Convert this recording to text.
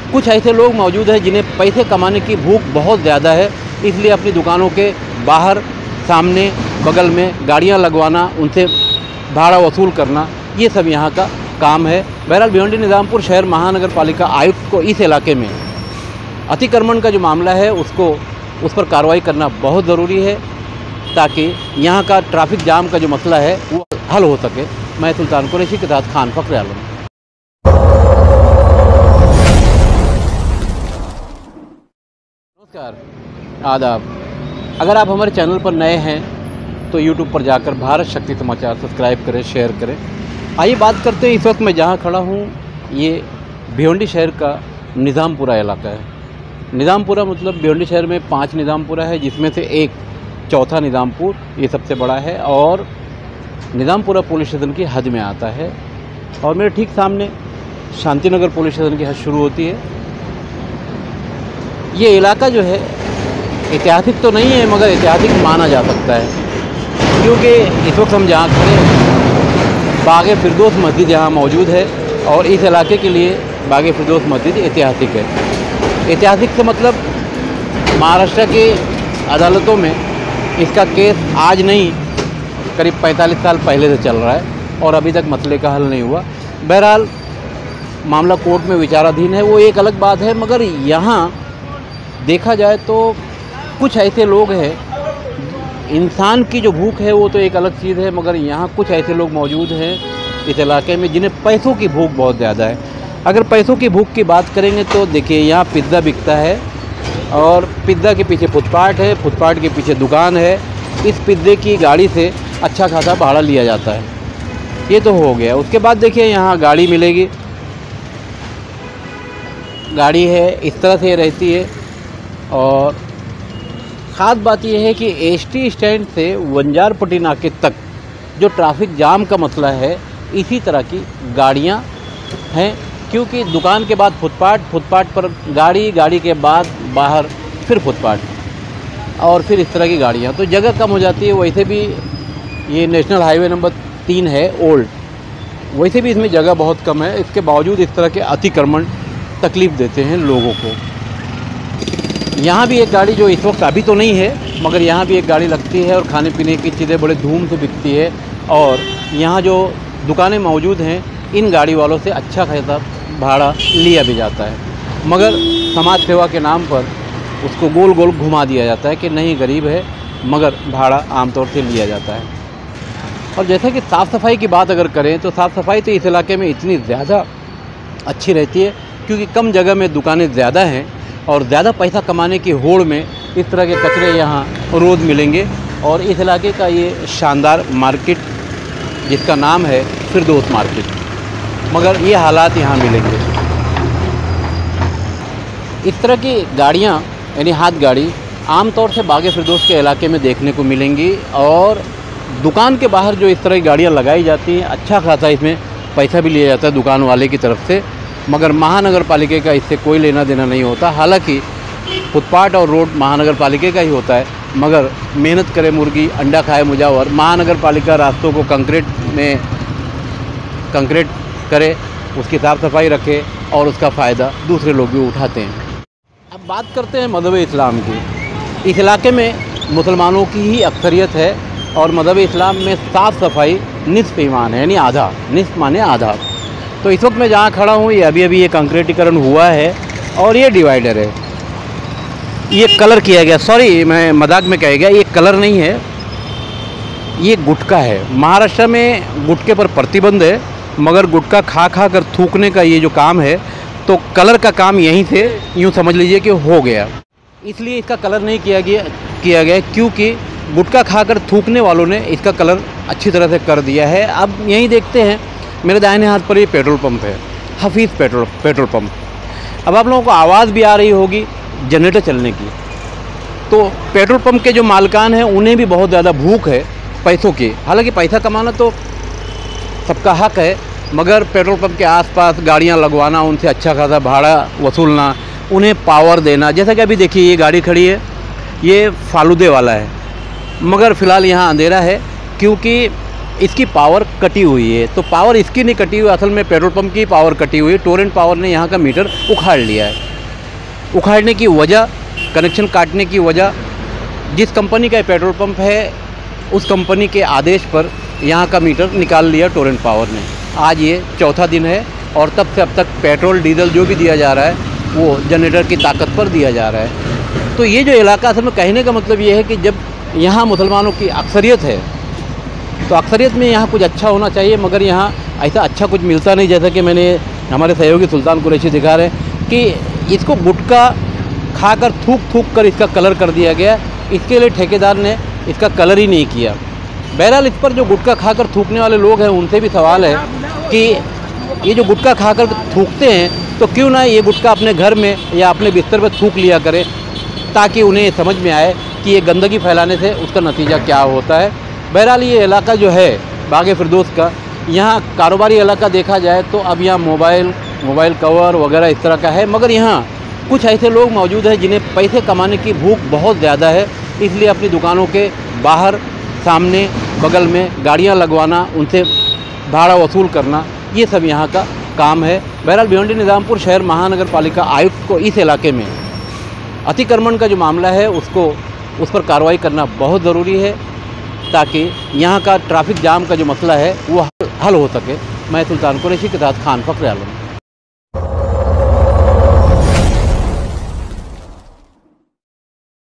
कुछ ऐसे लोग मौजूद हैं जिन्हें पैसे कमाने की भूख बहुत ज़्यादा है, इसलिए अपनी दुकानों के बाहर, सामने, बगल में गाड़ियां लगवाना, उनसे भाड़ा वसूल करना, ये सब यहाँ का काम है। बहरहाल भिवंडी निज़ामपुर शहर महानगर पालिका आयुक्त को इस इलाके में अतिक्रमण का जो मामला है उस पर कार्रवाई करना बहुत ज़रूरी है, ताकि यहाँ का ट्रैफिक जाम का जो मसला है वो हल हो सके। मैं सुल्तान कुरैशी के साथ खान फखर आलम। नमस्कार, आदाब। अगर आप हमारे चैनल पर नए हैं तो YouTube पर जाकर भारत शक्ति समाचार सब्सक्राइब करें, शेयर करें। आइए बात करते हैं। इस वक्त मैं जहाँ खड़ा हूँ ये भिवंडी शहर का निज़ामपुरा इलाका है। निज़ामपुरा मतलब भिवंडी शहर में 5 निज़ामपुरा है, जिसमें से एक चौथा निज़ामपुर ये सबसे बड़ा है और निज़ामपुरा पुलिस स्टेशन की हद में आता है। और मेरे ठीक सामने शांतिनगर पुलिस स्टेशन की हद शुरू होती है। ये इलाका जो है ऐतिहासिक तो नहीं है, मगर ऐतिहासिक माना जा सकता है, क्योंकि इस वक्त हम जहाँ खड़े हैं बाग़ फिरदौस मस्जिद यहाँ मौजूद है और इस इलाके के लिए बाग़ फिरदौस मस्जिद ऐतिहासिक है। ऐतिहासिक से मतलब महाराष्ट्र के अदालतों में इसका केस आज नहीं, करीब 45 साल पहले से चल रहा है और अभी तक मसले का हल नहीं हुआ। बहरहाल मामला कोर्ट में विचाराधीन है, वो एक अलग बात है। मगर यहाँ देखा जाए तो कुछ ऐसे लोग हैं, इंसान की जो भूख है वो तो एक अलग चीज़ है, मगर यहाँ कुछ ऐसे लोग मौजूद हैं इस इलाके में जिन्हें पैसों की भूख बहुत ज़्यादा है। अगर पैसों की भूख की बात करेंगे तो देखिए, यहाँ पिज़्ज़ा बिकता है और पिज़्ज़ा के पीछे फुटपाथ है, फुटपाथ के पीछे दुकान है। इस पिज़्ज़े की गाड़ी से अच्छा खासा भाड़ा लिया जाता है। ये तो हो गया। उसके बाद देखिए यहाँ गाड़ी मिलेगी, गाड़ी है, इस तरह से रहती है। और ख़ास बात यह है कि एसटी स्टैंड से वंजारपट्टी नाके तक जो ट्रैफिक जाम का मसला है, इसी तरह की गाड़ियाँ हैं, क्योंकि दुकान के बाद फुटपाथ, फुटपाथ पर गाड़ी, गाड़ी के बाद बाहर फिर फुटपाथ और फिर इस तरह की गाड़ियाँ, तो जगह कम हो जाती है। वैसे भी ये नेशनल हाईवे नंबर 3 है ओल्ड, वैसे भी इसमें जगह बहुत कम है। इसके बावजूद इस तरह के अतिक्रमण तकलीफ़ देते हैं लोगों को। यहाँ भी एक गाड़ी जो इस वक्त अभी तो नहीं है, मगर यहाँ भी एक गाड़ी लगती है और खाने पीने की चीज़ें बड़े धूम से बिकती है। और यहाँ जो दुकानें मौजूद हैं, इन गाड़ी वालों से अच्छा खासा भाड़ा लिया भी जाता है, मगर समाज सेवा के नाम पर उसको गोल गोल घुमा दिया जाता है कि नहीं गरीब है, मगर भाड़ा आमतौर से लिया जाता है। और जैसा कि साफ़ सफाई की बात अगर करें तो साफ़ सफाई तो इस इलाके में इतनी ज़्यादा अच्छी रहती है, क्योंकि कम जगह में दुकानें ज़्यादा हैं और ज़्यादा पैसा कमाने की होड़ में इस तरह के कचरे यहाँ रोज़ मिलेंगे। और इस इलाके का ये शानदार मार्केट, जिसका नाम है फिरदौस मार्केट, मगर ये हालात यहाँ मिलेंगे। इस तरह की गाड़ियाँ यानी हाथ गाड़ी आमतौर से बाग़ फिरदौस के इलाके में देखने को मिलेंगी। और दुकान के बाहर जो इस तरह की गाड़ियाँ लगाई जाती हैं, अच्छा खासा इसमें पैसा भी लिया जाता है दुकान वाले की तरफ से, मगर महानगर पालिका का इससे कोई लेना देना नहीं होता। हालांकि फुटपाथ और रोड महानगर पालिका का ही होता है, मगर मेहनत करे मुर्गी अंडा खाए मुजावर। महानगर पालिका रास्तों को कंक्रीट करे, उसकी साफ़ सफाई रखे और उसका फ़ायदा दूसरे लोग भी उठाते हैं। अब बात करते हैं मज़हब इस्लाम की। इस इलाके में मुसलमानों की ही अक्सरियत है और मज़हब इस्लाम में साफ़ सफाई निस्फ़ ईमान है, यानी आधा, निस्फ़ माने आधा। तो इस वक्त मैं जहाँ खड़ा हूँ ये अभी ये कंक्रीटीकरण हुआ है और ये डिवाइडर है, ये कलर किया गया, सॉरी मैं मजाक में कह गया, ये कलर नहीं है, ये गुटखा है। महाराष्ट्र में गुटखे पर प्रतिबंध है, मगर गुटखा खा खा कर थूकने का ये जो काम है, तो कलर का काम यहीं से यूँ समझ लीजिए कि हो गया। इसलिए इसका कलर नहीं किया गया क्योंकि गुटखा खाकर थूकने वालों ने इसका कलर अच्छी तरह से कर दिया है। अब यहीं देखते हैं, मेरे दाहिने हाथ पर ये पेट्रोल पंप है, हफीज़ पेट्रोल पंप। अब आप लोगों को आवाज़ भी आ रही होगी जनरेटर चलने की। तो पेट्रोल पंप के जो मालिकान हैं उन्हें भी बहुत ज़्यादा भूख है पैसों की। हालांकि पैसा कमाना तो सबका हक है, मगर पेट्रोल पंप के आसपास गाड़ियां लगवाना, उनसे अच्छा खासा भाड़ा वसूलना, उन्हें पावर देना। जैसा कि अभी देखिए ये गाड़ी खड़ी है, ये फालूदे वाला है, मगर फ़िलहाल यहाँ अंधेरा है क्योंकि इसकी पावर कटी हुई है। तो पावर इसकी नहीं कटी हुई, असल में पेट्रोल पंप की पावर कटी हुई है। टोरेंट पावर ने यहाँ का मीटर उखाड़ लिया है। उखाड़ने की वजह, कनेक्शन काटने की वजह, जिस कंपनी का पेट्रोल पंप है उस कंपनी के आदेश पर यहाँ का मीटर निकाल लिया टोरेंट पावर ने। आज ये चौथा दिन है और तब से अब तक पेट्रोल डीजल जो भी दिया जा रहा है वो जनरेटर की ताकत पर दिया जा रहा है। तो ये जो इलाका, असल में कहने का मतलब ये है कि जब यहाँ मुसलमानों की अक्सरियत है तो अक्सरियत में यहाँ कुछ अच्छा होना चाहिए, मगर यहाँ ऐसा अच्छा कुछ मिलता नहीं। जैसा कि मैंने हमारे सहयोगी सुल्तान कुरैशी दिखा रहे हैं कि इसको गुटखा खाकर थूक कर इसका कलर कर दिया गया। इसके लिए ठेकेदार ने इसका कलर ही नहीं किया। बहरहाल इस पर जो गुटखा खाकर थूकने वाले लोग हैं उनसे भी सवाल है कि ये जो गुटखा खाकर थूकते हैं तो क्यों ना ये गुटखा अपने घर में या अपने बिस्तर पर थूक लिया करें, ताकि उन्हें समझ में आए कि ये गंदगी फैलाने से उसका नतीजा क्या होता है। बहरहाल ये इलाका जो है बाग फिरदौस का, यहाँ कारोबारी इलाका देखा जाए तो अब यहाँ मोबाइल कवर वगैरह इस तरह का है, मगर यहाँ कुछ ऐसे लोग मौजूद हैं जिन्हें पैसे कमाने की भूख बहुत ज़्यादा है, इसलिए अपनी दुकानों के बाहर, सामने, बगल में गाड़ियाँ लगवाना, उनसे भाड़ा वसूल करना, ये सब यहाँ का काम है। बहरहाल भिवंडी निज़ामपुर शहर महानगर पालिका आयुक्त को इस इलाके में अतिक्रमण का जो मामला है उस पर कार्रवाई करना बहुत ज़रूरी है, ताकि यहाँ का ट्रैफिक जाम का जो मसला है वो हल हो सके। मैं सुल्तान कुरैशी के साथ खान फखर आलम।